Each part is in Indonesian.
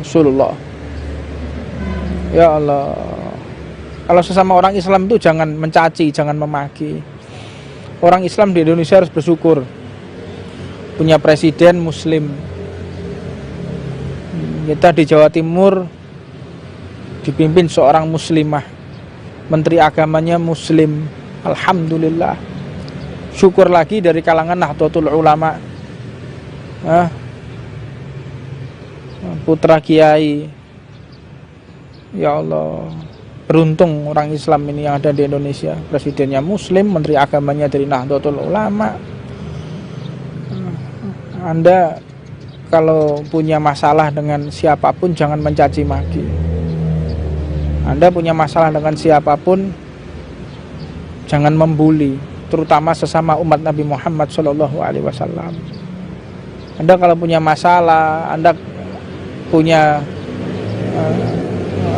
Rasulullah. Ya Allah, kalau sesama orang Islam itu jangan mencaci, jangan memaki. Orang Islam di Indonesia harus bersyukur punya presiden muslim. Kita di Jawa Timur dipimpin seorang muslimah, menteri agamanya muslim. Alhamdulillah. Syukur lagi dari kalangan Nahdlatul Ulama, putra kiai. Ya Allah, beruntung orang Islam ini yang ada di Indonesia. Presidennya muslim, menteri agamanya dari Nahdlatul Ulama. Anda kalau punya masalah dengan siapapun jangan mencaci maki. Anda punya masalah dengan siapapun jangan membuli, terutama sesama umat Nabi Muhammad SAW. Anda kalau punya masalah, Anda punya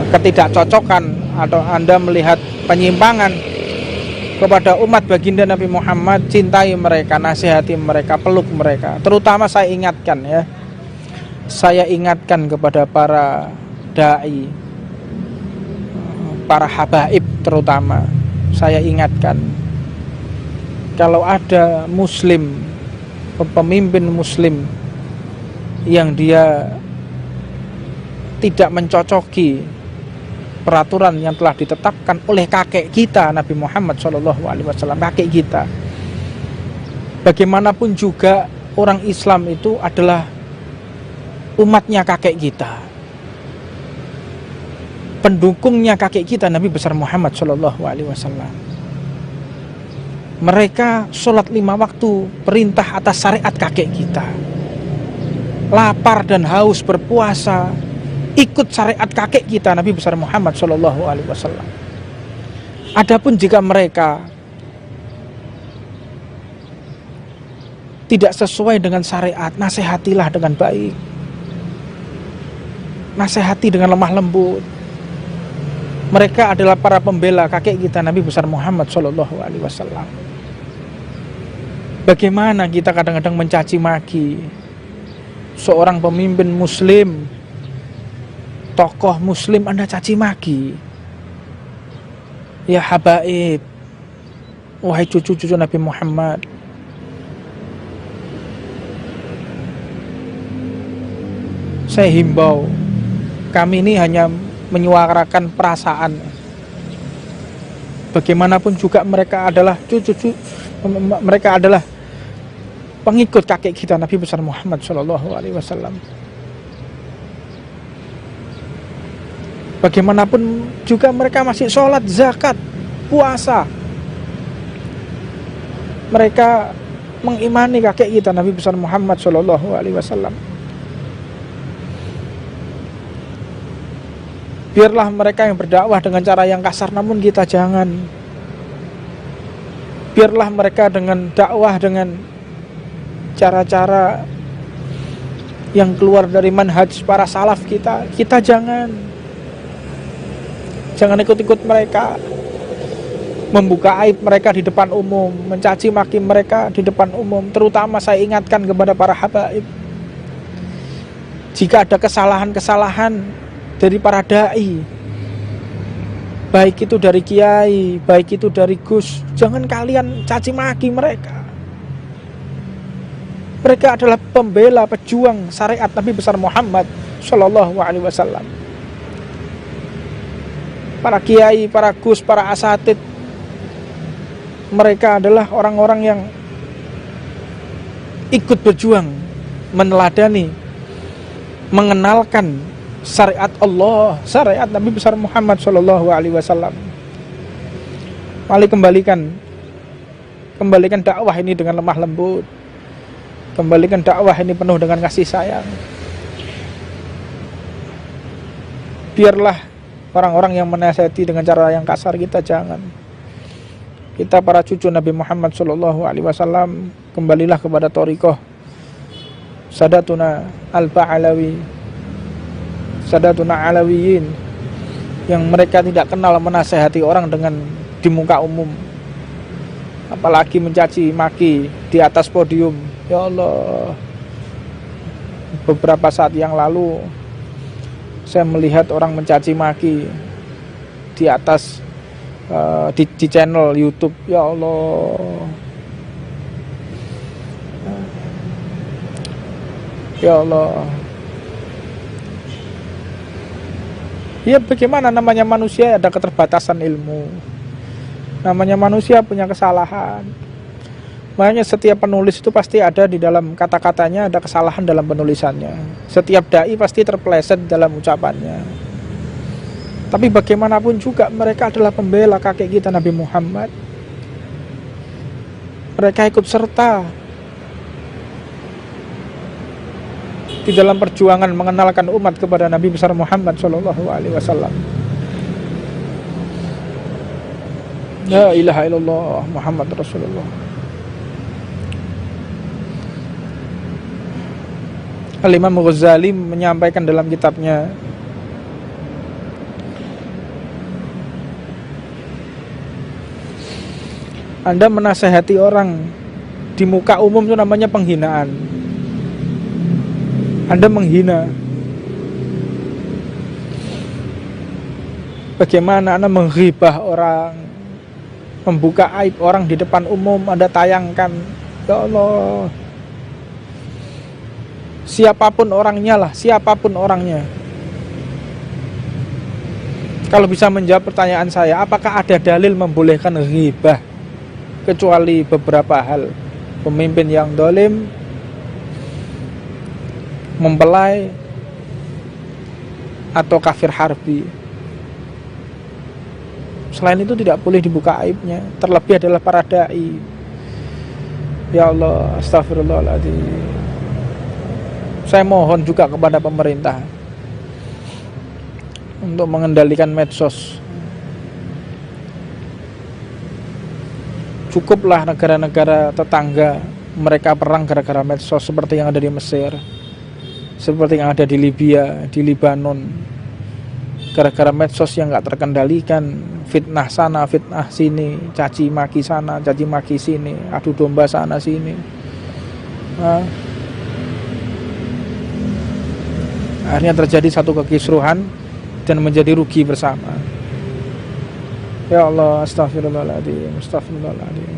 ketidakcocokan, atau Anda melihat penyimpangan kepada umat baginda Nabi Muhammad, cintai mereka, nasihati mereka, peluk mereka. Terutama saya ingatkan kepada para da'i, para habaib terutama. Saya ingatkan, kalau ada muslim, pemimpin muslim yang dia tidak mencocoki peraturan yang telah ditetapkan oleh kakek kita Nabi Muhammad SAW, kakek kita. Bagaimanapun juga orang Islam itu adalah umatnya kakek kita, pendukungnya kakek kita Nabi besar Muhammad SAW. Mereka sholat 5 waktu, perintah atas syariat kakek kita. Lapar dan haus berpuasa, ikut syariat kakek kita Nabi besar Muhammad SAW. Adapun jika mereka tidak sesuai dengan syariat, nasihatilah dengan baik, nasihati dengan lemah lembut. Mereka adalah para pembela kakek kita Nabi besar Muhammad SAW. Bagaimana kita kadang-kadang mencaci maki seorang pemimpin muslim, tokoh muslim, Anda caci maki. Ya habaib, wahai cucu-cucu Nabi Muhammad, saya himbau, kami ini hanya menyuarakan perasaan. Bagaimanapun juga mereka adalah mereka adalah pengikut kakek kita Nabi besar Muhammad SAW. Bagaimanapun juga mereka masih sholat, zakat, puasa. Mereka mengimani kakek kita Nabi besar Muhammad SAW. Biarlah mereka yang berdakwah dengan cara yang kasar, namun kita jangan. Biarlah mereka dengan dakwah dengan cara-cara yang keluar dari manhaj para salaf kita jangan ikut-ikut mereka, membuka aib mereka di depan umum, mencaci maki mereka di depan umum. Terutama saya ingatkan kepada para habaib, jika ada kesalahan-kesalahan dari para da'i, baik itu dari kiai, baik itu dari gus, jangan kalian caci maki mereka. Mereka adalah pembela, pejuang syariat Nabi besar Muhammad SAW. Para kiai, para gus, para asatid, mereka adalah orang-orang yang ikut berjuang, meneladani, mengenalkan syariat Allah, syariat Nabi besar Muhammad SAW. Mari kembalikan dakwah ini dengan lemah lembut, kembalikan dakwah ini penuh dengan kasih sayang. Biarlah orang-orang yang menasihati dengan cara yang kasar kita jangan. Kita para cucu Nabi Muhammad SAW, kembalilah kepada thariqah Sadatuna Al-Ba'alawi, Sadatuna Alawiyin, yang mereka tidak kenal menasihati orang dengan di muka umum, apalagi mencaci maki di atas podium. Ya Allah, beberapa saat yang lalu Saya melihat orang mencaci maki di atas di channel YouTube. Ya Allah, ya Allah. Ya bagaimana, namanya manusia, ada keterbatasan ilmu. Namanya manusia punya kesalahan. Makanya setiap penulis itu pasti ada di dalam kata-katanya, ada kesalahan dalam penulisannya. Setiap dai pasti terpeleset dalam ucapannya. Tapi bagaimanapun juga mereka adalah pembela kakek kita Nabi Muhammad. Mereka ikut serta di dalam perjuangan mengenalkan umat kepada Nabi besar Muhammad SAW. La ilaha illallah Muhammad Rasulullah. Al-Imam Ghazali menyampaikan dalam kitabnya, Anda menasehati orang di muka umum itu namanya penghinaan. Anda menghina. Bagaimana Anda menghibah orang, membuka aib orang di depan umum, Anda tayangkan. Ya Allah, siapapun orangnya lah, siapapun orangnya. Kalau bisa menjawab pertanyaan saya, apakah ada dalil membolehkan ghibah kecuali beberapa hal? Pemimpin yang dolim, mempelai, atau kafir harbi. Selain itu tidak boleh dibuka aibnya. Terlebih adalah para dai. Ya Allah, astagfirullahaladzim. Saya mohon juga kepada pemerintah untuk mengendalikan medsos. Cukuplah negara-negara tetangga mereka perang gara-gara medsos, seperti yang ada di Mesir, seperti yang ada di Libya, di Libanon. Gara-gara medsos yang gak terkendalikan, fitnah sana, fitnah sini, caci maki sana, caci maki sini, adu domba sana sini. Akhirnya terjadi satu kekisruhan dan menjadi rugi bersama. Ya Allah, astagfirullahaladzim, astagfirullahaladzim.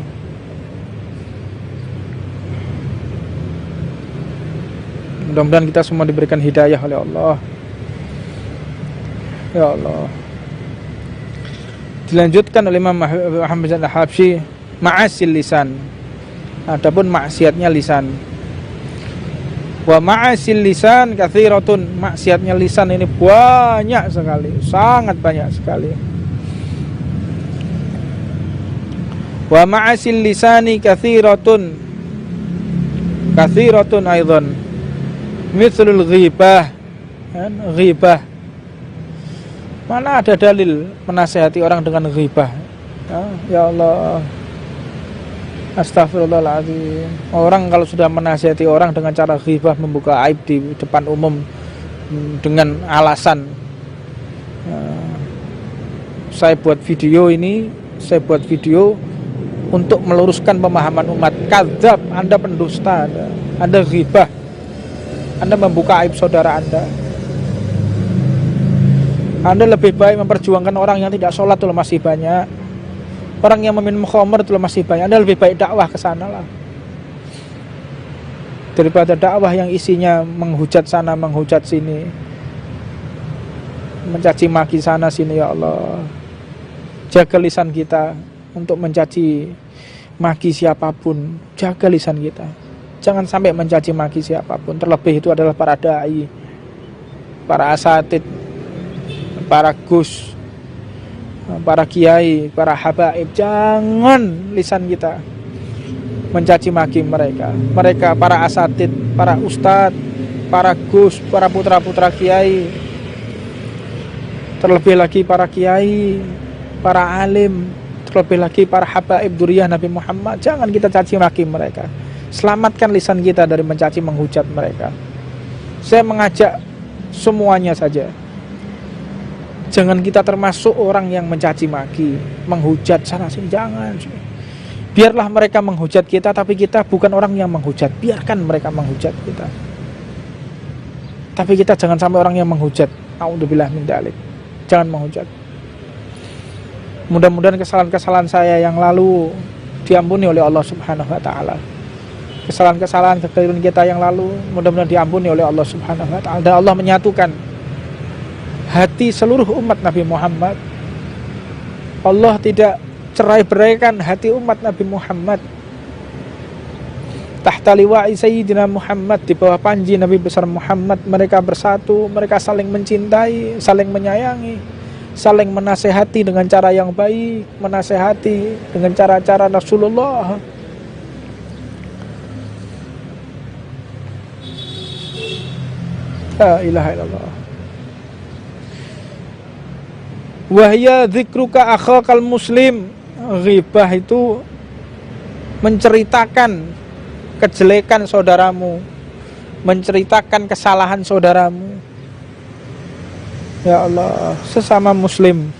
Mudah-mudahan kita semua diberikan hidayah oleh Allah. Ya Allah. Dilanjutkan oleh Imam Muhammad Al-Habsyi, ma'asil lisan. Adapun maksiatnya lisan. Wa ma'asil lisan katsiratun. Maksiatnya lisan ini banyak sekali, sangat banyak sekali. Wa ma'asil lisani katsiratun. Katsiratun aidan. Mithlul ghibah. Ghibah. Mana ada dalil menasihati orang dengan ghibah? Ya Allah, astagfirullahaladzim. Orang kalau sudah menasihati orang dengan cara ghibah, membuka aib di depan umum dengan alasan saya buat video ini, saya buat video untuk meluruskan pemahaman umat. Kadzab, Anda pendusta, Anda ghibah, Anda membuka aib saudara Anda. Anda lebih baik memperjuangkan orang yang tidak sholat itu masih banyak, orang yang meminum khamr itu masih banyak. Anda lebih baik dakwah ke sana lah, daripada dakwah yang isinya menghujat sana, menghujat sini, mencaci maki sana sini. Ya Allah, jaga lisan kita untuk mencaci maki siapapun. Jaga lisan kita, jangan sampai mencaci maki siapapun. Terlebih itu adalah para dai, para asatid, para gus, para kiai, para habaib. Jangan lisan kita mencaci maki mereka. Mereka para asatid, para ustadz, para gus, para putra-putra kiai, terlebih lagi para kiai, para alim, terlebih lagi para habaib duriyah Nabi Muhammad. Jangan kita caci maki mereka. Selamatkan lisan kita dari mencaci menghujat mereka. Saya mengajak semuanya saja, jangan kita termasuk orang yang mencaci maki, menghujat sana sini. Jangan. Biarlah mereka menghujat kita, tapi kita bukan orang yang menghujat. Biarkan mereka menghujat kita, tapi kita jangan sampai orang yang menghujat. A'udzubillah min dzalik. Jangan menghujat. Mudah-mudahan kesalahan-kesalahan saya yang lalu diampuni oleh Allah Subhanahu wa taala. Kesalahan-kesalahan kekeliruan kita yang lalu mudah-mudahan diampuni oleh Allah Subhanahu wa taala. Dan Allah menyatukan hati seluruh umat Nabi Muhammad. Allah tidak cerai-beraikan hati umat Nabi Muhammad. Tahta liwa'i Sayyidina Muhammad, di bawah panji Nabi besar Muhammad, mereka bersatu, mereka saling mencintai, saling menyayangi, saling menasehati dengan cara yang baik, menasehati dengan cara-cara Rasulullah. La ilaha illallah. Wahya dzikruka akhakal muslim. Ghibah itu menceritakan kejelekan saudaramu, menceritakan kesalahan saudaramu. Ya Allah, sesama muslim.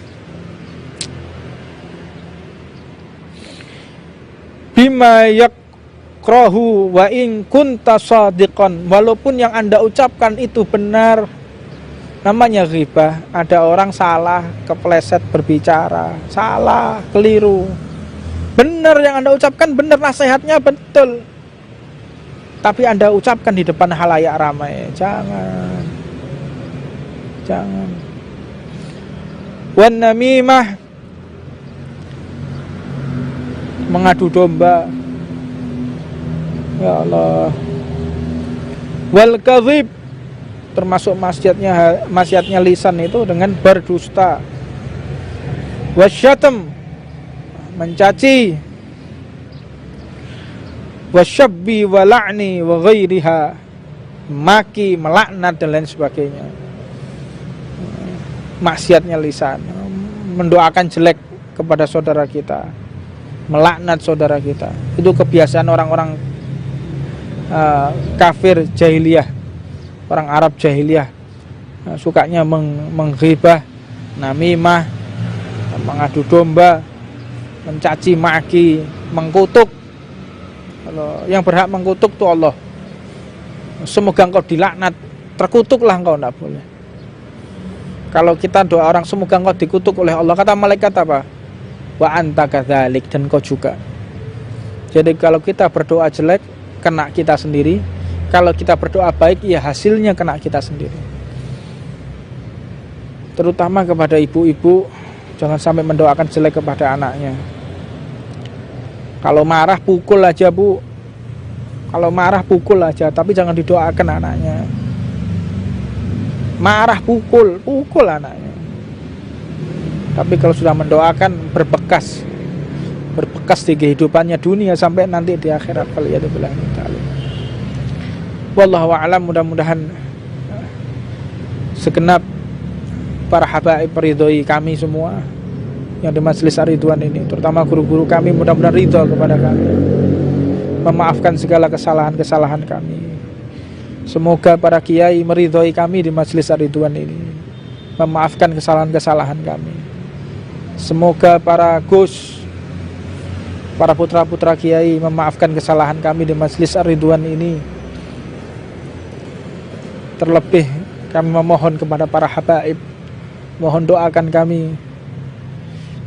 Bima yakrahu wa in kunta shadiqan. Walaupun yang Anda ucapkan itu benar. Namanya ghibah. Ada orang salah, kepleset berbicara, salah, keliru. Benar yang Anda ucapkan, benar, nasihatnya betul, tapi Anda ucapkan di depan halayak ramai. Jangan. Wan namimah, mengadu domba. Ya Allah. Wal kadhib, termasuk maksiatnya lisan itu dengan berdusta. Wasyatam, mencaci. Wasyabbi wa la'ni wa ghairiha, maki, melaknat dan lain sebagainya. Maksiatnya lisan, mendoakan jelek kepada saudara kita, melaknat saudara kita. Itu kebiasaan orang-orang kafir jahiliyah, orang Arab jahiliyah. Sukanya menghibah, namimah, mengadu domba, mencaci maki, mengkutuk. Yang berhak mengkutuk itu Allah. Semoga engkau dilaknat, terkutuklah engkau, tidak boleh. Kalau kita doa orang, semoga engkau dikutuk oleh Allah, kata malaikat apa? Wa anta kadzalik, dan kau juga. Jadi kalau kita berdoa jelek, kena kita sendiri. Kalau kita berdoa baik, ya hasilnya kena kita sendiri. Terutama kepada ibu-ibu, jangan sampai mendoakan jelek kepada anaknya. Kalau marah pukul aja, Bu. Kalau marah pukul aja, tapi jangan didoakan anaknya. Marah pukul anaknya. Tapi kalau sudah mendoakan, berbekas di kehidupannya dunia sampai nanti di akhirat. Wallahu a'lam. Mudah-mudahan segenap para habaib meridhoi kami semua yang di Majelis Ar-Ridwan ini, terutama guru-guru kami, mudah-mudahan ridho kepada kami, memaafkan segala kesalahan-kesalahan kami. Semoga para kiai meridhoi kami di Majelis Ar-Ridwan ini, memaafkan kesalahan-kesalahan kami. Semoga para gus, para putra-putra kiai memaafkan kesalahan kami di Majelis Ar-Ridwan ini. Terlebih kami memohon kepada para habaib, mohon doakan kami,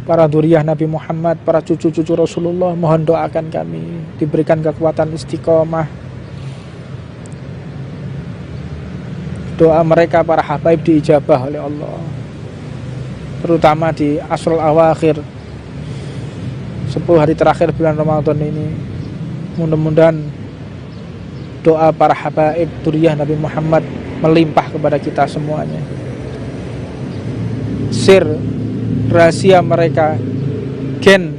para dzurriyyah Nabi Muhammad, para cucu-cucu Rasulullah, mohon doakan kami diberikan kekuatan istiqomah. Doa mereka para habaib diijabah oleh Allah, terutama di asrul awakhir, 10 hari terakhir bulan Ramadan ini. Mudah-mudahan doa para habaib dzurriyyah Nabi Muhammad melimpah kepada kita semuanya. Sir, rahasia mereka, gen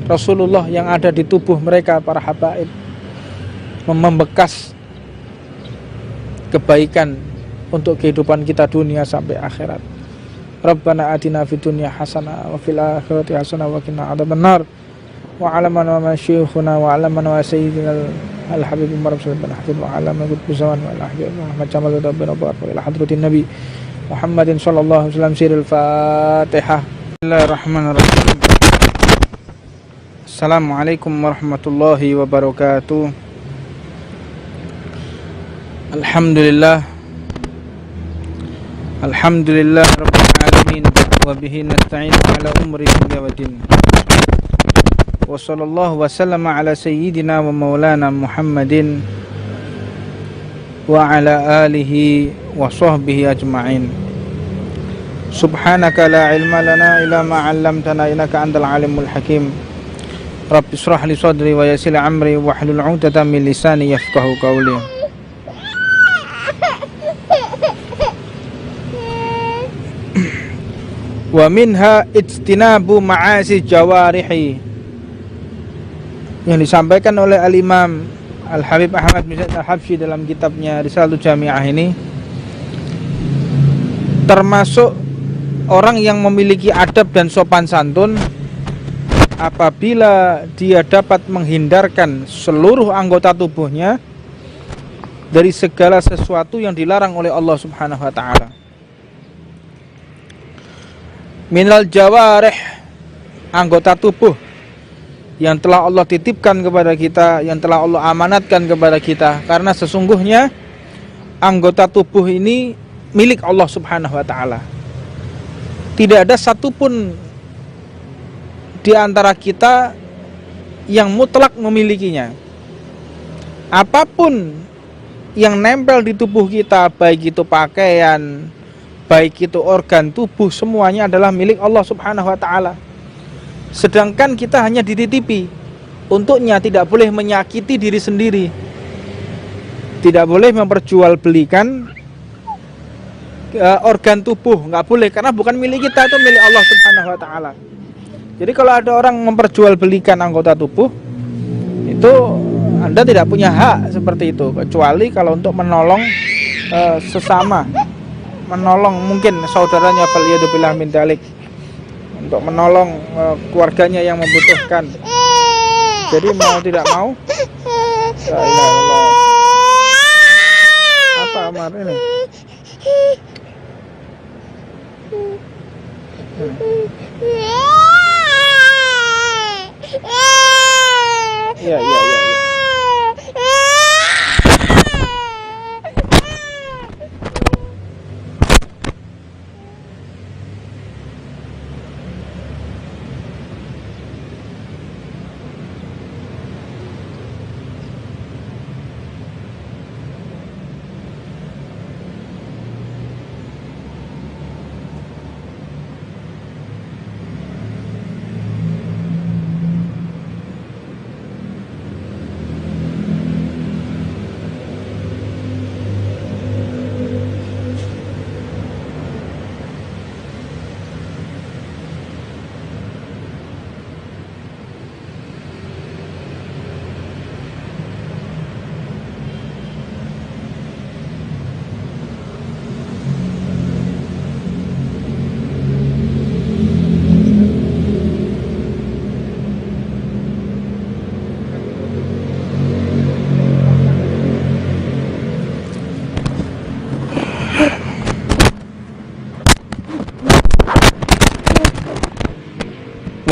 Rasulullah yang ada di tubuh mereka para habaib, membekas kebaikan untuk kehidupan kita dunia sampai akhirat. Rabbana atina fid dunya hasanah wa fil akhirati hasanah wa qina adzabannar. Wa alamana wa masyikhuna wa alamana wa sayyidina al-habib Umar bin Habib wa alamana qutbu zaman wa al-ahbib Muhammad Jamal Rabbana wa ila hadratin Nabi Muhammadin sallallahu alaihi wasallam. Sirul Fatihah. Bismillahirrahmanirrahim. Assalamualaikum warahmatullahi wabarakatuh. Alhamdulillah Alhamdulillah rabbil alamin wa bihi nasta'in ala umri dunya waddin. Wa sallallahu wa sallama ala sayyidina wa maulana Muhammadin wa ala alihi wa sahbihi ajma'in. Subhanaka la ilma lana illa ma 'allamtana innaka antal alimul hakim. Rabbi shrah li sadri wa yassir amri wahlul 'uqdatam min lisani yafqahu qawli. Wa minha ijtinabu ma'asi jawarihi, yang disampaikan oleh Al-Imam Al-Habib Ahmad bin Zaid Al-Habsyi dalam kitabnya Risalatul Jami'ah ini, termasuk orang yang memiliki adab dan sopan santun apabila dia dapat menghindarkan seluruh anggota tubuhnya dari segala sesuatu yang dilarang oleh Allah Subhanahu wa taala. Minal jawarih, anggota tubuh yang telah Allah titipkan kepada kita, yang telah Allah amanatkan kepada kita. Karena sesungguhnya anggota tubuh ini milik Allah Subhanahu wa ta'ala. Tidak ada satupun di antara kita yang mutlak memilikinya. Apapun yang nempel di tubuh kita, baik itu pakaian, baik itu organ tubuh, semuanya adalah milik Allah Subhanahu wa ta'ala. Sedangkan kita hanya dititipi. Untuknya tidak boleh menyakiti diri sendiri, tidak boleh memperjualbelikan organ tubuh, nggak boleh, karena bukan milik kita, itu milik Allah Subhanahu wa ta'ala. Jadi kalau ada orang memperjualbelikan anggota tubuh, itu Anda tidak punya hak seperti itu, kecuali kalau untuk menolong sesama, menolong mungkin saudaranya, faliyadzubillah min dalik, untuk menolong keluarganya yang membutuhkan. Jadi mau tidak mau, la ilaha illallah. Apa Amar ini? Iya.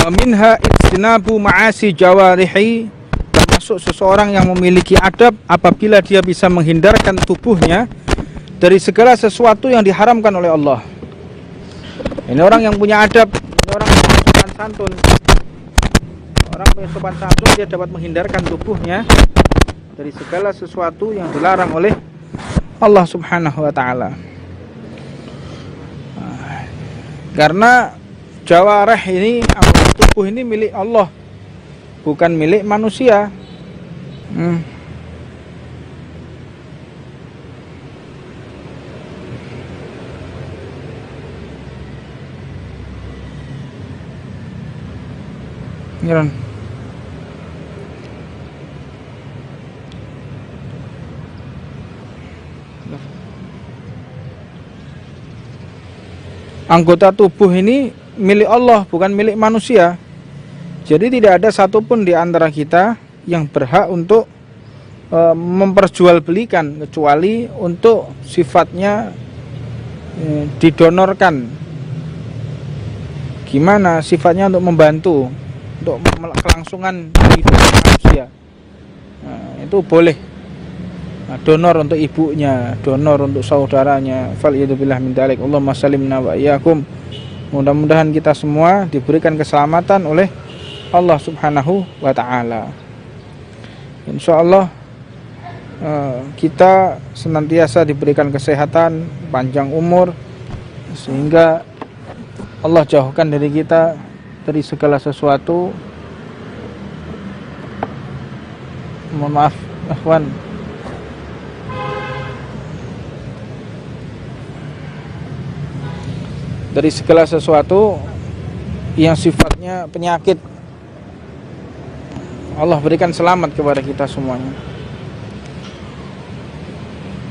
Minha ijtinabu ma'asi jawarihi, termasuk seseorang yang memiliki adab apabila dia bisa menghindarkan tubuhnya dari segala sesuatu yang diharamkan oleh Allah. Ini orang yang punya adab, ini orang yang punya sopan santun. Orang punya sopan santun, dia dapat menghindarkan tubuhnya dari segala sesuatu yang dilarang oleh Allah Subhanahu wa ta'ala. Karena jawarih ini, anggota tubuh ini milik Allah, bukan milik manusia. Ngiran. Anggota tubuh ini milik Allah, bukan milik manusia. Jadi tidak ada satupun di antara kita yang berhak untuk memperjualbelikan, kecuali untuk sifatnya didonorkan. Gimana sifatnya? Untuk membantu, untuk kelangsungan hidup manusia. Nah, itu boleh. donor untuk ibunya, donor untuk saudaranya. Faliyadzubillah min dzalik. Allahumma salimna wa iyyakum. Mudah-mudahan kita semua diberikan keselamatan oleh Allah Subhanahu wa taala. Insyaallah kita senantiasa diberikan kesehatan, panjang umur, sehingga Allah jauhkan dari kita dari segala sesuatu. Mohon maaf, ikhwan. Dari segala sesuatu yang sifatnya penyakit. Allah berikan selamat kepada kita semuanya.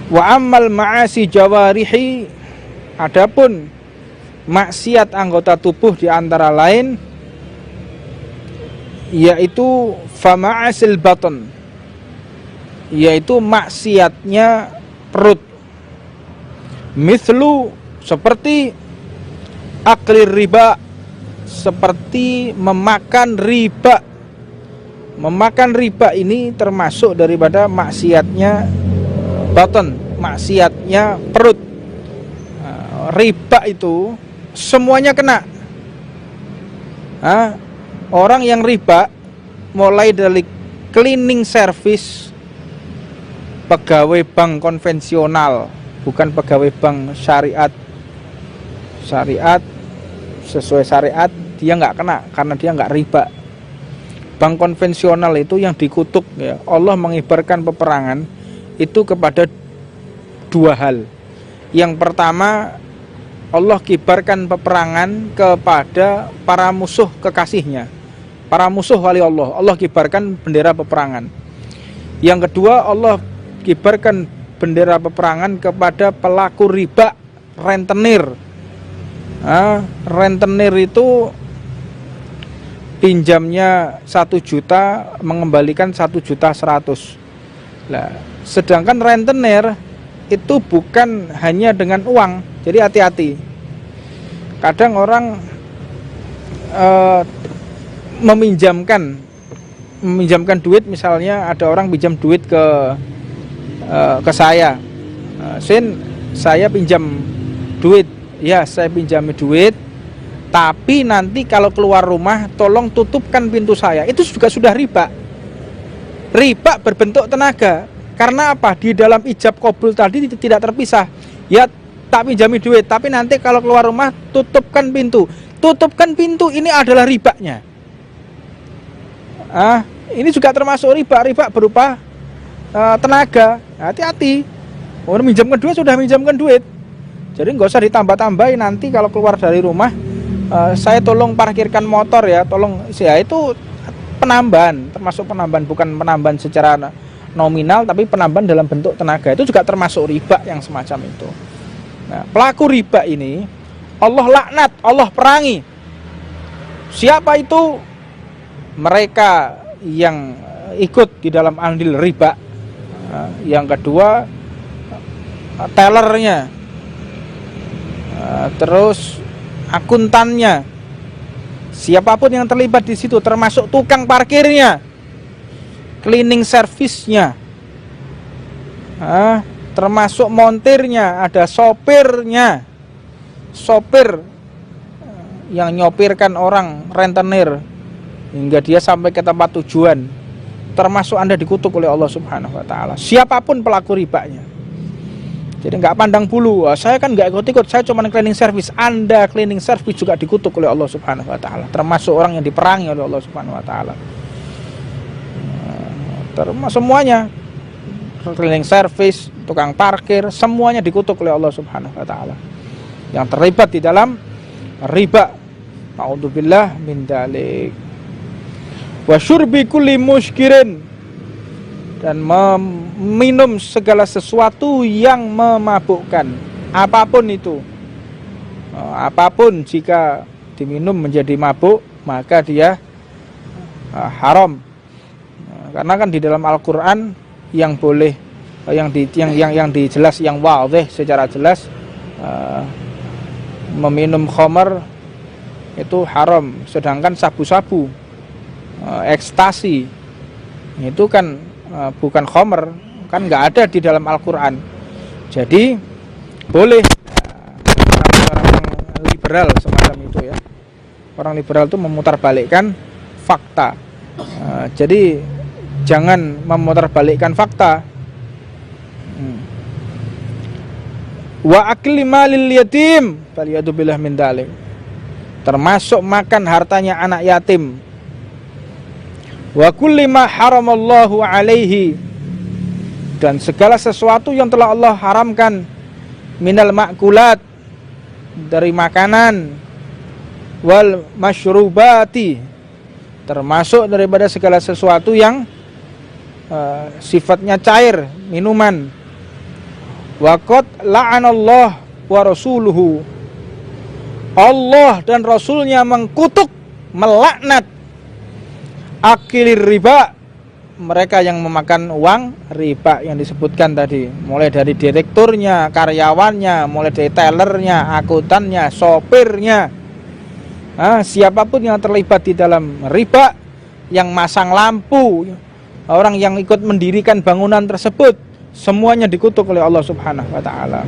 Wa ammal ma'asi jawarihi, adapun maksiat anggota tubuh di antara lain yaitu fama'asil baton, yaitu maksiatnya perut. Mithlu, seperti aklir riba, seperti memakan riba. Memakan riba ini termasuk daripada maksiatnya baton, maksiatnya perut. Riba itu semuanya kena. Orang yang riba, mulai dari cleaning service, pegawai bank konvensional, bukan pegawai bank syariat. Syariat, sesuai syariat, dia nggak kena karena dia nggak riba. Bank konvensional itu yang dikutuk, ya. Allah mengibarkan peperangan itu kepada dua hal. Yang pertama, Allah kibarkan peperangan kepada para musuh kekasihnya, para musuh wali Allah. Allah kibarkan bendera peperangan. Yang kedua, Allah kibarkan bendera peperangan kepada pelaku riba, rentenir. Rentenir itu pinjamnya 1 juta, mengembalikan 1.100.000. Nah, sedangkan rentenir itu bukan hanya dengan uang. Jadi hati-hati. Kadang orang meminjamkan duit, misalnya ada orang pinjam duit ke saya. Saya pinjam duit. Ya, saya pinjami duit, tapi nanti kalau keluar rumah tolong tutupkan pintu saya. Itu juga sudah riba. Riba berbentuk tenaga. Karena apa? Di dalam ijab qabul tadi tidak terpisah. Ya, tak pinjami duit, tapi nanti kalau keluar rumah tutupkan pintu. Tutupkan pintu ini adalah ribanya. Ini juga termasuk riba. Riba berupa tenaga. Hati-hati. Orang minjamkan duit sudah minjamkan duit. Jadi nggak usah ditambah-tambahin, nanti kalau keluar dari rumah saya tolong parkirkan motor ya, tolong. Ya, itu penambahan, termasuk penambahan, bukan penambahan secara nominal, tapi penambahan dalam bentuk tenaga. Itu juga termasuk riba yang semacam itu. Nah, pelaku riba ini Allah laknat, Allah perangi. Siapa itu? Mereka yang ikut di dalam andil riba. Yang kedua, tellernya. Terus akuntannya, siapapun yang terlibat di situ, termasuk tukang parkirnya, cleaning service-nya, termasuk montirnya, ada sopirnya, sopir yang nyopirkan orang rentenir hingga dia sampai ke tempat tujuan, termasuk Anda dikutuk oleh Allah Subhanahu wa taala. Siapapun pelaku ribanya. Jadi nggak pandang bulu, saya kan nggak ikut-ikut, saya cuma cleaning service. Anda cleaning service juga dikutuk oleh Allah Subhanahu wa taala, termasuk orang yang diperangi oleh Allah Subhanahu wa taala. Termasuk semuanya, cleaning service, tukang parkir, semuanya dikutuk oleh Allah Subhanahu wa taala yang terlibat di dalam riba. A'udzubillah min dzalik. Wa syurbi kulli muskirin, dan meminum segala sesuatu yang memabukkan, apapun itu. Apapun jika diminum menjadi mabuk, maka dia haram. Karena kan di dalam Al-Qur'an yang boleh, yang dijelas, yang wadhih secara jelas, meminum khamar itu haram. Sedangkan sabu-sabu, ekstasi itu kan bukan khamar, kan nggak ada di dalam Al-Quran. Jadi boleh orang liberal semacam itu ya. Orang liberal itu memutarbalikkan fakta. Jadi jangan memutarbalikkan fakta. Wa akli malil yatim falyadubillah min dalik, termasuk makan hartanya anak yatim. Wa kulli ma haramallahu alaihi, dan segala sesuatu yang telah Allah haramkan, minal ma'kulat, dari makanan, wal masyrubati, termasuk daripada segala sesuatu yang sifatnya cair, minuman. Wa qad la'anallah wa rasuluhu, Allah dan Rasulnya mengkutuk, melaknat akilir riba, mereka yang memakan uang riba yang disebutkan tadi, mulai dari direkturnya, karyawannya, mulai dari tellernya, akuntannya, sopirnya, siapapun yang terlibat di dalam riba, yang masang lampu, orang yang ikut mendirikan bangunan tersebut, semuanya dikutuk oleh Allah Subhanahu wa taala.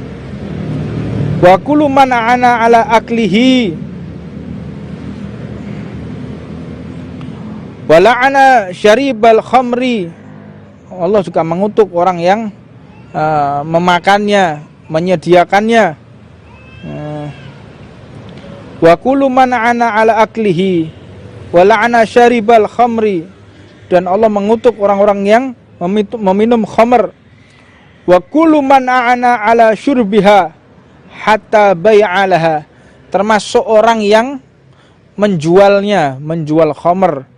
Wa kullu man ana ala aklihi wa la'ana syaribal khamri, Allah juga mengutuk orang yang memakannya, menyediakannya. Wa kullu man ana ala aklihi wa la'ana syaribal khamri, dan Allah mengutuk orang-orang yang meminum khamr. Wa kullu man a'ana ala syurbiha hatta bai'alaha, termasuk orang yang menjual khamr,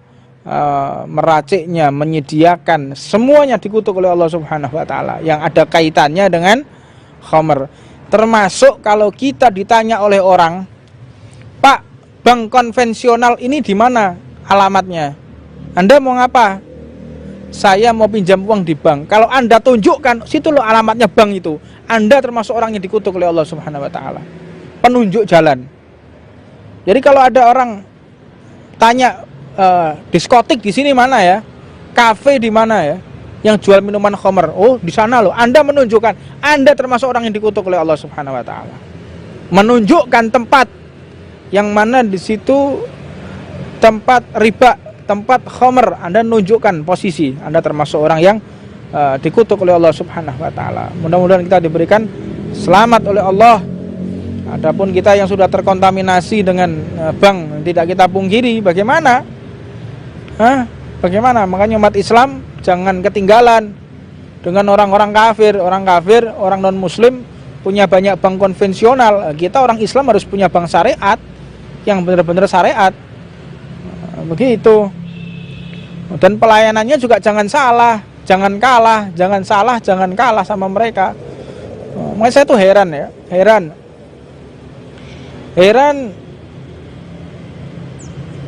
meraciknya, menyediakan, semuanya dikutuk oleh Allah Subhanahu wa taala yang ada kaitannya dengan khamr. Termasuk kalau kita ditanya oleh orang, "Pak, bank konvensional ini di mana alamatnya? Anda mau ngapa?" "Saya mau pinjam uang di bank." Kalau Anda tunjukkan, situ loh alamatnya bank itu, Anda termasuk orang yang dikutuk oleh Allah Subhanahu wa taala. Penunjuk jalan. Jadi kalau ada orang tanya, diskotik di sini mana ya? Kafe di mana ya? Yang jual minuman khamr. Oh, di sana loh. Anda menunjukkan, Anda termasuk orang yang dikutuk oleh Allah Subhanahu wa taala. Menunjukkan tempat yang mana di situ tempat riba, tempat khamr, Anda nunjukkan posisi, Anda termasuk orang yang dikutuk oleh Allah Subhanahu wa taala. Mudah-mudahan kita diberikan selamat oleh Allah. Adapun kita yang sudah terkontaminasi dengan bank, tidak kita pungkiri, bagaimana? Bagaimana? Makanya umat Islam jangan ketinggalan dengan orang-orang kafir. Orang kafir, orang non-muslim punya banyak bank konvensional. Kita orang Islam harus punya bank syariat yang benar-benar syariat. Begitu. Dan pelayanannya juga jangan salah, jangan kalah sama mereka. Makanya saya tuh heran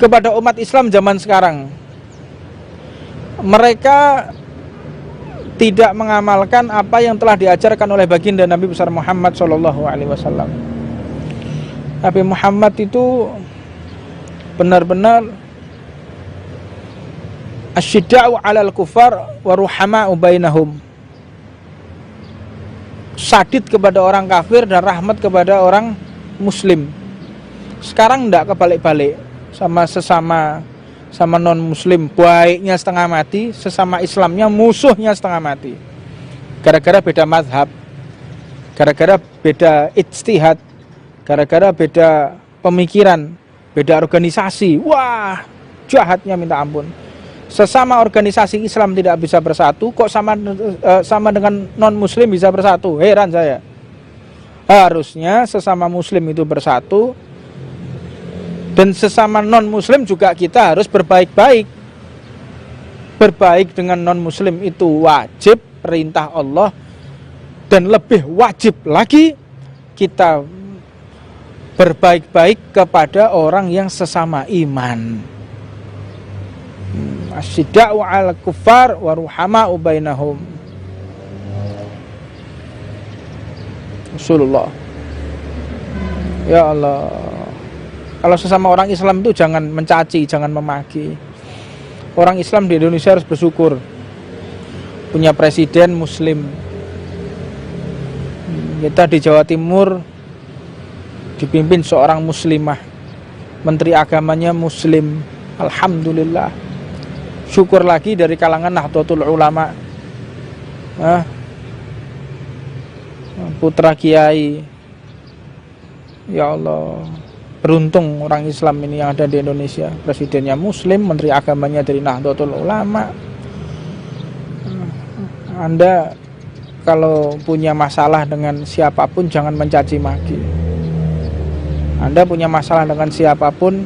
kepada umat Islam zaman sekarang. Mereka tidak mengamalkan apa yang telah diajarkan oleh baginda Nabi besar Muhammad SAW. Nabi Muhammad itu benar-benar asyidda'u 'alal kufar wa ruhama'u bainahum, sadid kepada orang kafir dan rahmat kepada orang muslim. Sekarang enggak, kebalik-balik, sama non muslim baiknya setengah mati, sesama Islamnya musuhnya setengah mati, gara-gara beda mazhab, gara-gara beda ijtihad, gara-gara beda pemikiran, beda organisasi. Wah, jahatnya minta ampun. Sesama organisasi Islam tidak bisa bersatu, kok sama dengan non muslim bisa bersatu? Heran saya. Harusnya sesama muslim itu bersatu, dan sesama non muslim juga kita harus berbaik-baik. Berbaik dengan non muslim itu wajib, perintah Allah, dan lebih wajib lagi kita berbaik-baik kepada orang yang sesama iman. Asyidda'u 'alal kuffar wa ruhama'u bainahum. Rasulullah. Ya Allah. Kalau sesama orang Islam itu jangan mencaci, jangan memaki. Orang Islam di Indonesia harus bersyukur. punya presiden muslim. Kita di Jawa Timur dipimpin seorang muslimah, menteri agamanya muslim. Alhamdulillah. Syukur lagi dari kalangan Nahdlatul Ulama, putra kiai. Ya Allah, beruntung orang Islam ini yang ada di Indonesia. Presidennya muslim, menteri agamanya dari Nahdlatul Ulama. Anda kalau punya masalah dengan siapapun jangan mencaci maki. Anda punya masalah dengan siapapun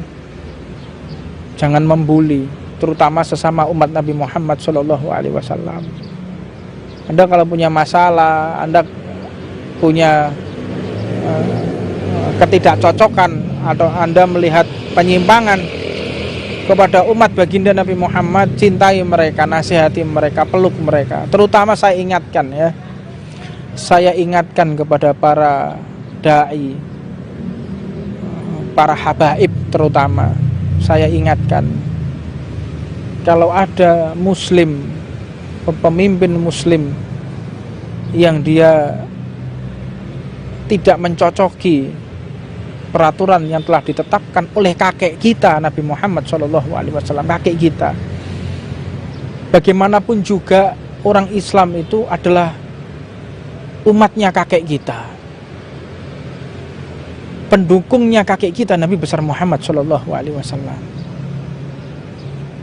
jangan membuli, terutama sesama umat Nabi Muhammad SAW. Anda kalau punya masalah, Anda punya ketidakcocokan, atau Anda melihat penyimpangan kepada umat baginda Nabi Muhammad, cintai mereka, nasihati mereka, peluk mereka. Terutama saya ingatkan kepada para da'i, para habaib terutama. Saya ingatkan, kalau ada muslim, pemimpin muslim yang dia tidak mencocoki peraturan yang telah ditetapkan oleh kakek kita Nabi Muhammad SAW, kakek kita. Bagaimanapun juga orang Islam itu adalah umatnya kakek kita, pendukungnya kakek kita Nabi besar Muhammad SAW.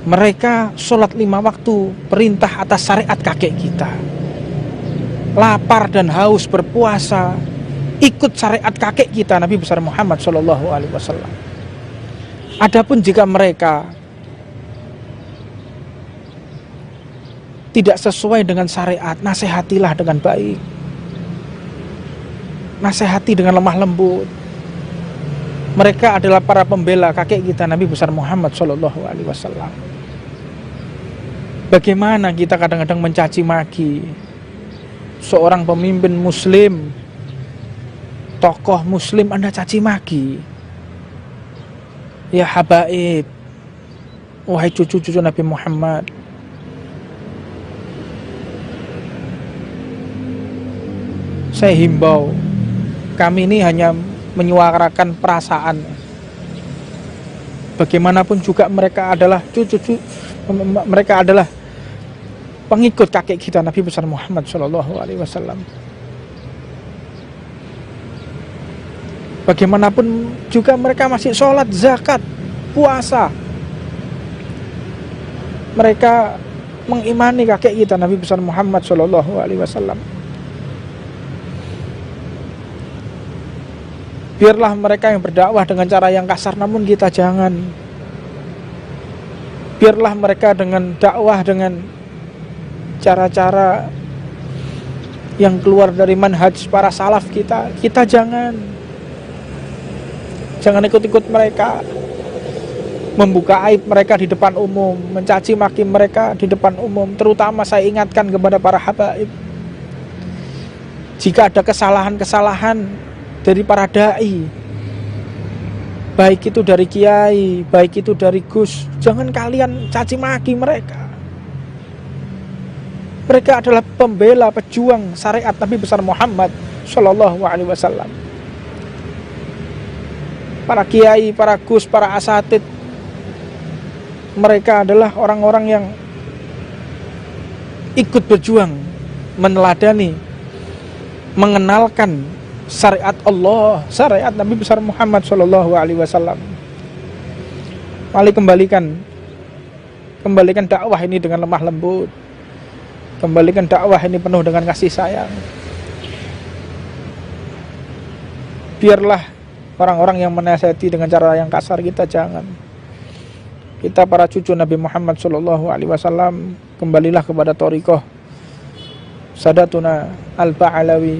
Mereka sholat 5 waktu, perintah atas syariat kakek kita. Lapar dan haus berpuasa, ikut syariat kakek kita Nabi besar Muhammad SAW. Adapun jika mereka tidak sesuai dengan syariat, nasihatilah dengan baik, nasihati dengan lemah lembut. Mereka adalah para pembela kakek kita Nabi besar Muhammad SAW. Bagaimana kita kadang-kadang mencaci maki seorang pemimpin muslim, tokoh muslim, Anda caci maki. Ya habaib, wahai cucu-cucu Nabi Muhammad, saya himbau, kami ini hanya menyuarakan perasaan. Bagaimanapun juga mereka adalah mereka adalah pengikut kakek kita Nabi besar Muhammad SAW. Bagaimanapun juga mereka masih sholat, zakat, puasa. Mereka mengimani kakek kita Nabi besar Muhammad SAW. Biarlah mereka yang berdakwah dengan cara yang kasar, namun kita jangan. Biarlah mereka dengan dakwah dengan cara-cara yang keluar dari manhaj para salaf kita jangan ikut-ikut mereka, membuka aib mereka di depan umum, mencaci maki mereka di depan umum. Terutama saya ingatkan kepada para habaib, jika ada kesalahan-kesalahan dari para da'i, baik itu dari kiai, baik itu dari gus, jangan kalian caci maki mereka. Mereka adalah pembela, pejuang syariat Nabi besar Muhammad SAW. Para kiai, para gus, para asatid, mereka adalah orang-orang yang ikut berjuang, meneladani, mengenalkan syariat Allah, syariat Nabi besar Muhammad SAW. Mari kembalikan dakwah ini dengan lemah lembut, kembalikan dakwah ini penuh dengan kasih sayang. Biarlah orang-orang yang menasihati dengan cara yang kasar kita jangan. Kita para cucu Nabi Muhammad SAW, kembalilah kepada thariqah Sadatuna Al-Ba'alawi,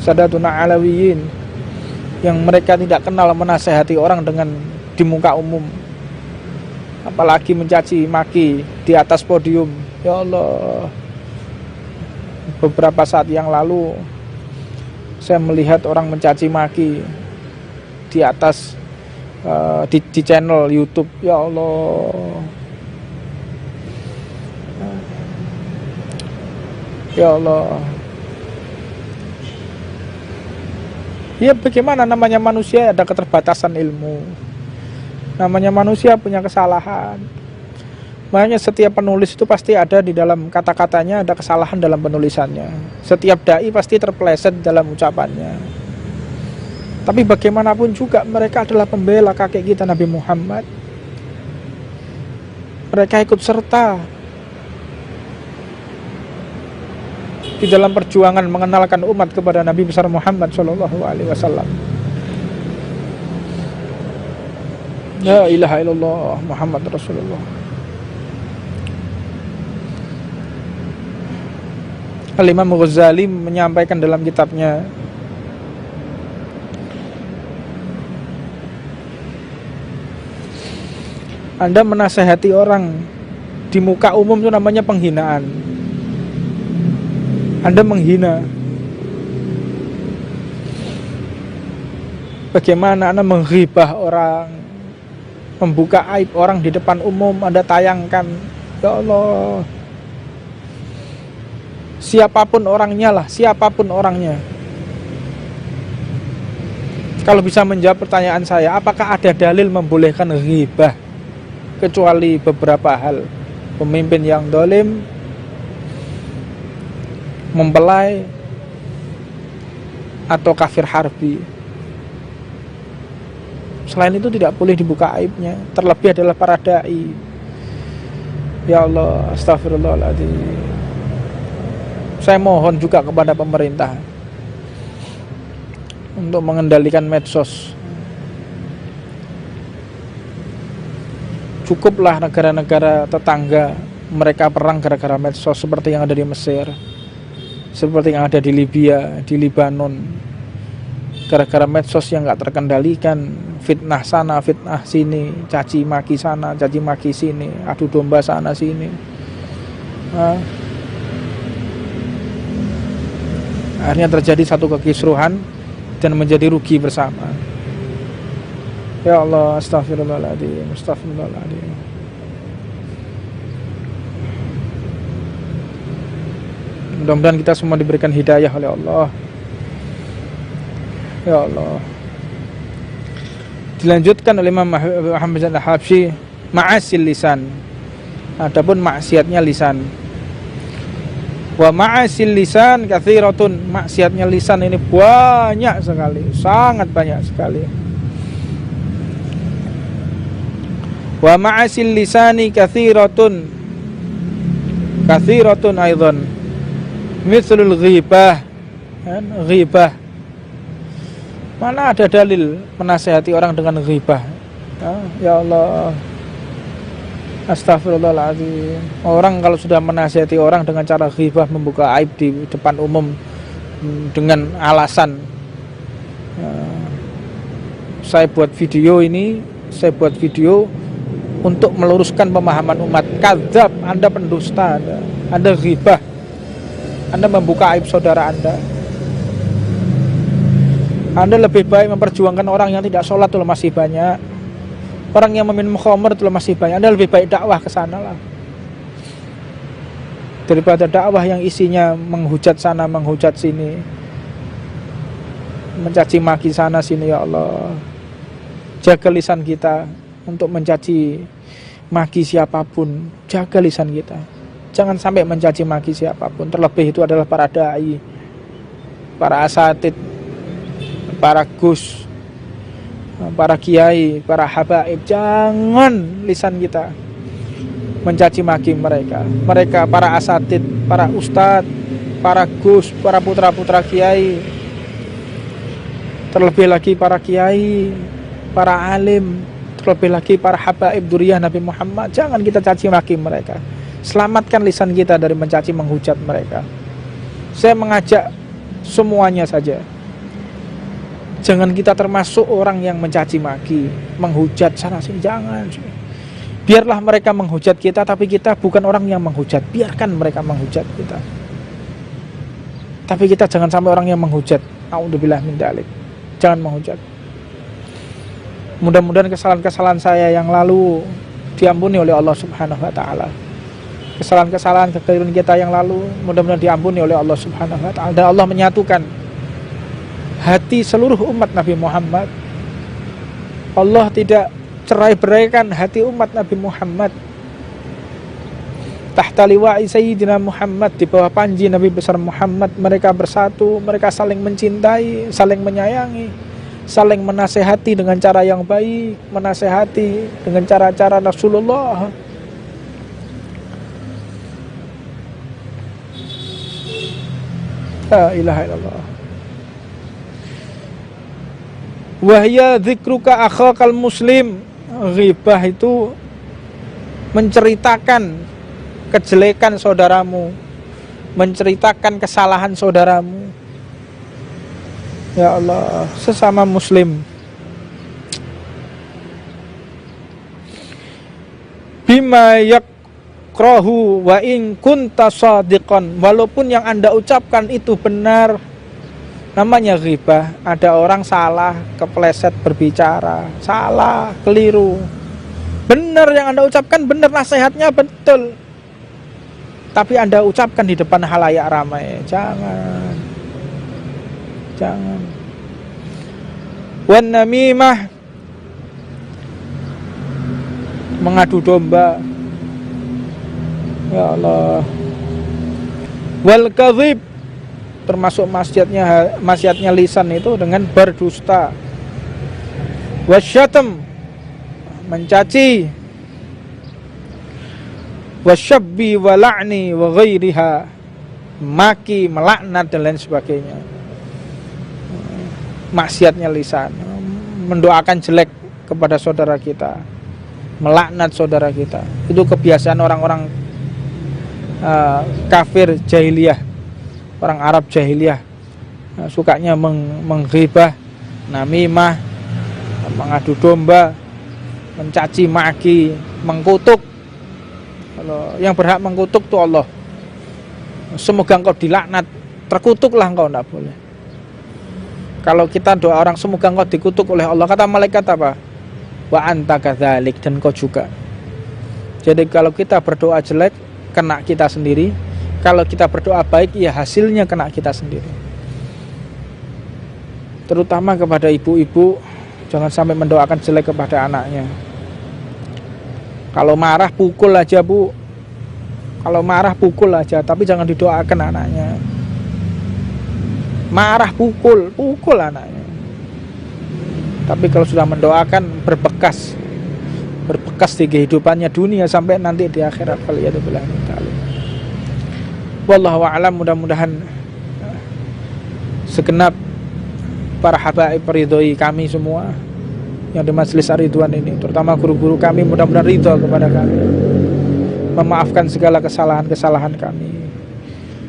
Sadatuna Alawiyin, yang mereka tidak kenal menasihati orang dengan di muka umum, apalagi mencaci maki di atas podium. Ya Allah, beberapa saat yang lalu saya melihat orang mencaci maki di atas di channel YouTube. Ya Allah, Ya Allah. Ya bagaimana, namanya manusia ada keterbatasan ilmu. Namanya manusia punya kesalahan. Makanya setiap penulis itu pasti ada di dalam kata-katanya, ada kesalahan dalam penulisannya. Setiap dai pasti terpeleset dalam ucapannya. Tapi bagaimanapun juga mereka adalah pembela kakek kita Nabi Muhammad. Mereka ikut serta di dalam perjuangan mengenalkan umat kepada Nabi besar Muhammad SAW. La ilaha illallah Muhammad Rasulullah. Al-Imam Ghazali menyampaikan dalam kitabnya, Anda menasehati orang di muka umum itu namanya penghinaan. Anda menghina. Bagaimana Anda menghibah orang, membuka aib orang di depan umum, Anda tayangkan. Ya Allah. Siapapun orangnya lah, siapapun orangnya. Kalau bisa menjawab pertanyaan saya, apakah ada dalil membolehkan ghibah kecuali beberapa hal? Pemimpin yang dolim, mempelai, atau kafir harbi. Selain itu tidak boleh dibuka aibnya. Terlebih adalah para dai. Ya Allah, astagfirullahaladzim. Saya mohon juga kepada pemerintah untuk mengendalikan medsos. Cukuplah negara-negara tetangga mereka perang gara-gara medsos, seperti yang ada di Mesir, seperti yang ada di Libya, di Libanon. Gara-gara medsos yang gak terkendalikan, fitnah sana, fitnah sini, caci maki sana, caci maki sini, adu domba sana sini. Akhirnya terjadi satu kekisruhan dan menjadi rugi bersama. Ya Allah, astagfirullahaladzim, astagfirullahaladzim. Mudah-mudahan kita semua diberikan hidayah oleh Allah. Ya Allah. Dilanjutkan oleh Imam Muhammad Al-Habsyi, ma'asil lisan. Adapun maksiatnya lisan. Wa ma'asil lisan katsiratun. Maksiatnya lisan ini banyak sekali, sangat banyak sekali. Wa ma'asil lisani katsiratun. Katsiratun aidan. Mithlul ghibah. Ghibah. Mana ada dalil menasihati orang dengan ghibah? Ya Allah. Astagfirullahaladzim. Orang kalau sudah menasihati orang dengan cara ghibah, membuka aib di depan umum dengan alasan saya buat video ini, saya buat video untuk meluruskan pemahaman umat. Kadzab, Anda pendusta, Anda ghibah, Anda membuka aib saudara Anda. Anda lebih baik memperjuangkan orang yang tidak sholat itu masih banyak, orang yang meminum khamr itu masih banyak. Anda lebih baik dakwah ke sana lah, daripada dakwah yang isinya menghujat sana, menghujat sini, mencaci maki sana sini. Ya Allah, jaga lisan kita untuk mencaci maki siapapun. Jaga lisan kita, jangan sampai mencaci maki siapapun. Terlebih itu adalah para dai, para asatid, para gus, para kiai, para habaib. Jangan lisan kita mencaci maki mereka. Mereka para asatid, para ustadz, para gus, para putra-putra kiai, terlebih lagi para kiai, para alim, terlebih lagi para habaib dzurriyyah Nabi Muhammad. Jangan kita caci maki mereka. Selamatkan lisan kita dari mencaci menghujat mereka. Saya mengajak semuanya saja, jangan kita termasuk orang yang mencaci maki, menghujat sana sini. Jangan. Biarlah mereka menghujat kita, tapi kita bukan orang yang menghujat. Biarkan mereka menghujat kita, tapi kita jangan sampai orang yang menghujat. A'udzubillah min dzalik. Jangan menghujat. Mudah-mudahan kesalahan-kesalahan saya yang lalu diampuni oleh Allah Subhanahu wa taala. kesalahan-kesalahan, kekeliruan kita yang lalu mudah-mudahan diampuni oleh Allah Subhanahu wa taala. Dan Allah menyatukan hati seluruh umat Nabi Muhammad. Allah tidak cerai-beraikan hati umat Nabi Muhammad. Tahta liwa'i Sayyidina Muhammad, di bawah panji Nabi besar Muhammad, mereka bersatu, mereka saling mencintai, saling menyayangi, saling menasehati dengan cara yang baik, menasehati dengan cara-cara Rasulullah. La ilaha illallah. Wahya dzikruka akhakal muslim. Ghibah itu menceritakan kejelekan saudaramu, menceritakan kesalahan saudaramu. Ya Allah, sesama muslim. Bima yakrahu wa in kunta shadiqan, walaupun yang Anda ucapkan itu benar. Namanya ghibah, ada orang salah, kepleset berbicara, salah, keliru. Benar yang Anda ucapkan, benar, nasihatnya betul, tapi Anda ucapkan di depan halayak ramai. Jangan. Wan namimah, mengadu domba. Ya Allah. Wal kadhib, termasuk maksiatnya lisan itu dengan berdusta. Wasyatam, mencaci. Wasyabbi wa la'ni wa ghairiha, maki, melaknat dan lain sebagainya. Maksiatnya lisan, mendoakan jelek kepada saudara kita, melaknat saudara kita. Itu kebiasaan orang-orang kafir jahiliyah, orang Arab jahiliyah. Sukanya menghibah, namimah, mengadu domba, mencaci maki, mengkutuk. Kalau yang berhak mengkutuk itu Allah. Semoga engkau dilaknat, terkutuklah engkau, tidak boleh. Kalau kita doa orang, semoga engkau dikutuk oleh Allah, kata malaikat apa? Wa anta kadzalik, dan kau juga. Jadi kalau kita berdoa jelek, kena kita sendiri. Kalau kita berdoa baik, ya hasilnya kena kita sendiri. Terutama kepada ibu-ibu, jangan sampai mendoakan jelek kepada anaknya. Kalau marah pukul aja, Bu. Kalau marah pukul aja, tapi jangan didoakan anaknya. Marah pukul anaknya. Tapi kalau sudah mendoakan, berbekas di kehidupannya dunia sampai nanti di akhirat. Wallahu a'lam. Mudah-mudahan segenap para habaib meridhoi kami semua yang di Majelis Ar-Ridwan ini, terutama guru-guru kami, mudah-mudahan ridho kepada kami, memaafkan segala kesalahan-kesalahan kami.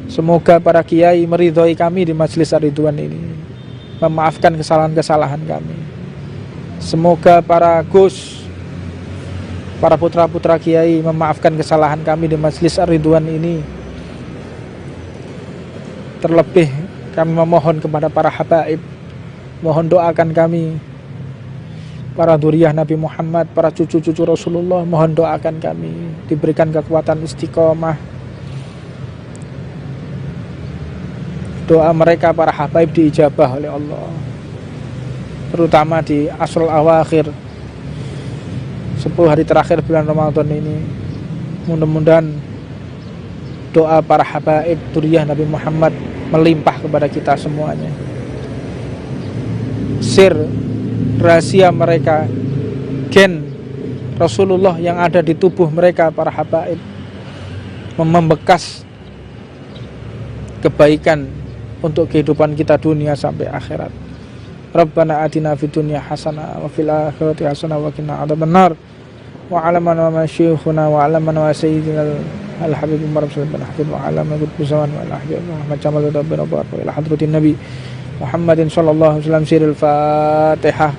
Semoga para kiai meridhoi kami di Majelis Ar-Ridwan ini, memaafkan kesalahan-kesalahan kami. Semoga para gus, para putra-putra kiai memaafkan kesalahan kami di Majelis Ar-Ridwan ini. Terlebih kami memohon kepada para habaib, mohon doakan kami, para dzurriyyah Nabi Muhammad, para cucu-cucu Rasulullah, mohon doakan kami diberikan kekuatan istiqomah. Doa mereka para habaib diijabah oleh Allah, terutama di Asrul Awakhir, 10 hari terakhir bulan Ramadan ini. Mudah-mudahan doa para habaib dzurriyyah Nabi Muhammad melimpah kepada kita semuanya. Sir, rahasia mereka, gen Rasulullah yang ada di tubuh mereka para habaib, membekas kebaikan untuk kehidupan kita dunia sampai akhirat. Rabbana atina fid dunya hasanah wa fil akhirati hasanah wa qina adzabannar. Wa alamana wa masyikhuna wa alamana wa sayyidina al-habib Umar bin Habib wa alamana qutbu zaman wa al-ahbib Muhammad Jamal Rabbana wa ila hadratin Nabi Muhammadin sallallahu alaihi wasallam. Sirul Fatihah.